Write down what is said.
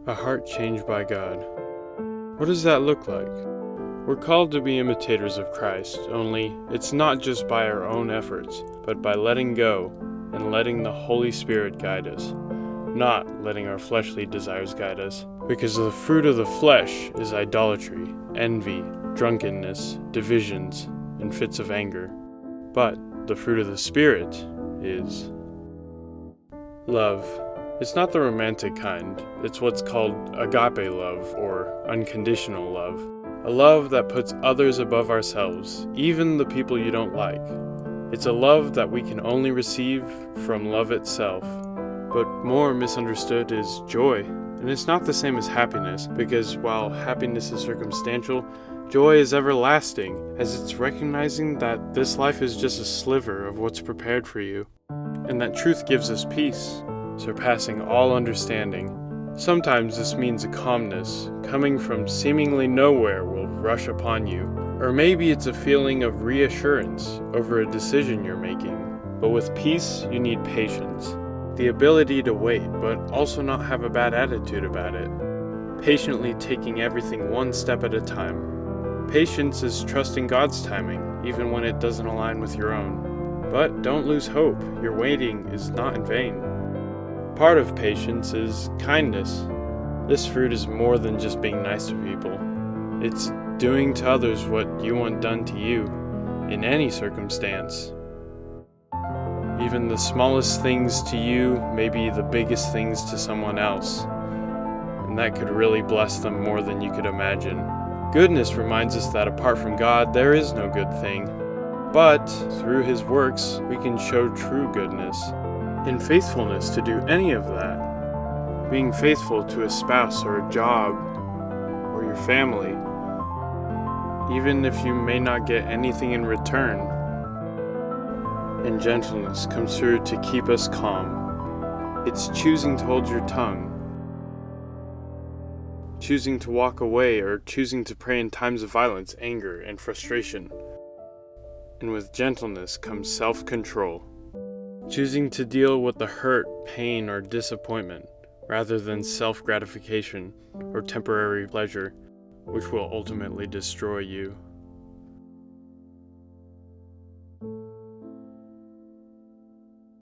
A heart changed by God. What does that look like? We're called to be imitators of Christ, only it's not just by our own efforts, but by letting go and letting the Holy Spirit guide us, not letting our fleshly desires guide us. Because the fruit of the flesh is idolatry, envy, drunkenness, divisions, and fits of anger. But the fruit of the Spirit is love. It's not the romantic kind. It's what's called agape love, or unconditional love. A love that puts others above ourselves, even the people you don't like. It's a love that we can only receive from love itself. But more misunderstood is joy. And it's not the same as happiness, because while happiness is circumstantial, joy is everlasting, as it's recognizing that this life is just a sliver of what's prepared for you. And that truth gives us peace, surpassing all understanding. Sometimes this means a calmness coming from seemingly nowhere will rush upon you. Or maybe it's a feeling of reassurance over a decision you're making. But with peace, you need patience. The ability to wait, but also not have a bad attitude about it. Patiently taking everything one step at a time. Patience is trusting God's timing, even when it doesn't align with your own. But don't lose hope. Your waiting is not in vain. Part of patience is kindness. This fruit is more than just being nice to people. It's doing to others what you want done to you, in any circumstance. Even the smallest things to you may be the biggest things to someone else, and that could really bless them more than you could imagine. Goodness reminds us that apart from God, there is no good thing, but through His works, we can show true goodness. In faithfulness to do any of that, being faithful to a spouse or a job or your family, even if you may not get anything in return. And gentleness comes through to keep us calm. It's choosing to hold your tongue, choosing to walk away, or choosing to pray in times of violence, anger, and frustration. And with gentleness comes self-control. Choosing to deal with the hurt, pain, or disappointment, rather than self-gratification or temporary pleasure, which will ultimately destroy you.